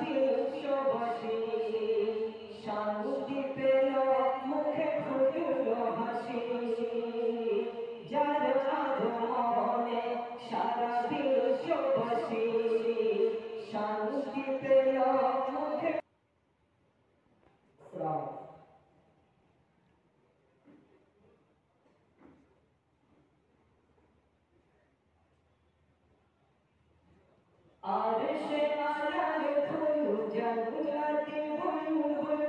বিশ্ববাসী শান্তি পেল মুখে ফুটল হাসি যার আগমনে সারা বিশ্ববাসী শান্তি পেল মুখে আরশে আলার ফুল জান্নাতি বুলবুল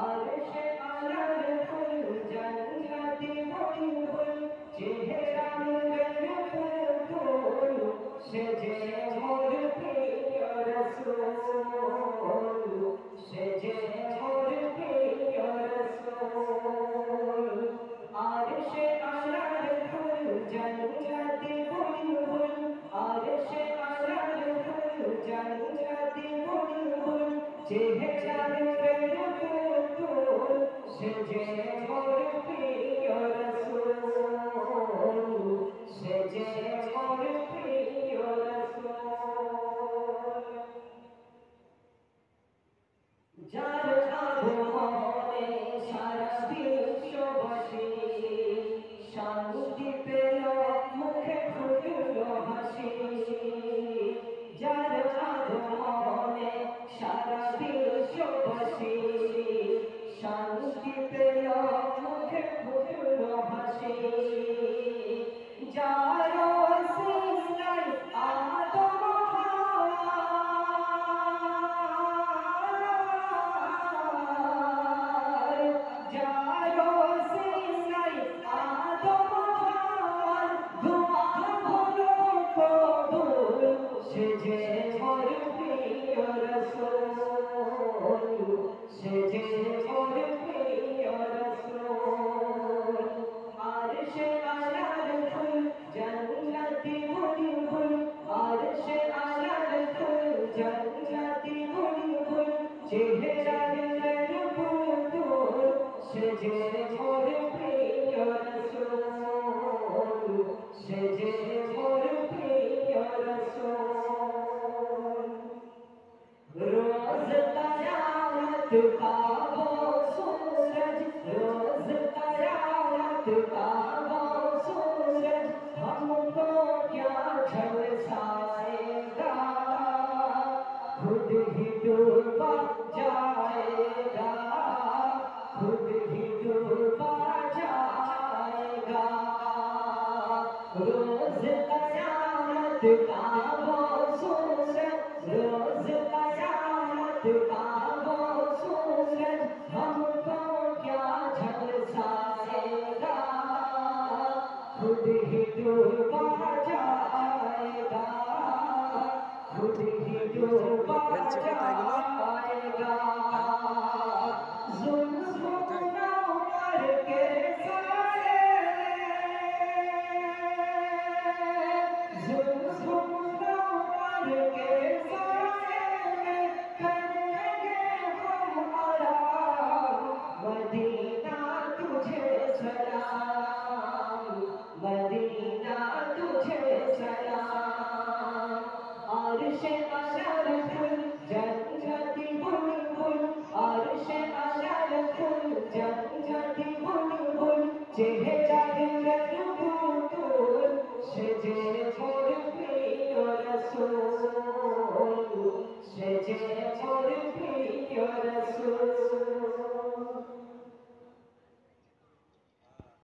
আরশে আলার ফুল জান্নাতি বুলবুল চেহারা নূরের পুতুল সেজে মোর প্রিয় রাসূল সেজে মোর প্রিয় রাসূল আরশে আলার ফুল জান্নাতি বুলবুল আরশে জান্নাতি বুলবুল চেহারা নূরের পুতুল সেজে মোর প্রিয় রাসূল সেজে মোর প্রিয় রাসূল যার আগমনে সারা বিশ্ববাসী শান্তি পেল মুখে ফুটল হাসি যার আগমনে সারা বিশ্ববাসী শান্তি পেল মুখে ফুটল হাসি যার সিনায় আদম সেজে মোর প্রিয় রাসূল সেজে মোর প্রিয় রাসূল আরশে আলার ফুল জান্নাতি বুলবুল আরশে আলার ফুল জান্নাতি বুলবুল চেহারা নূরের পুতুল সেজে মোর প্রিয় রাসূল সেজে মোর প্রিয় রাসূল रोज कयामत का वो सूरज रोज कयामत का वो सूरज हमको क्या झलसाएगा खुद ही डूबा जाएगा खुद ही डूबा जाएगा रोज कयामत का वो सूरज रोज कयामत का वो सूरज हमको क्या झलसाएगा खुद ही डूबा जाएगा खुद ही डूबा जाएगा मदीना तुझे सलाम मदीना तुझे सलाम अर्शे अशर फूल जन्नती बुलबुल अर्शे अशर फूल जन्नती बुलबुल चेहरा नूरेर पुतुल सेजे मोर प्रिय रासूल सेजे मोर प्रिय रासूल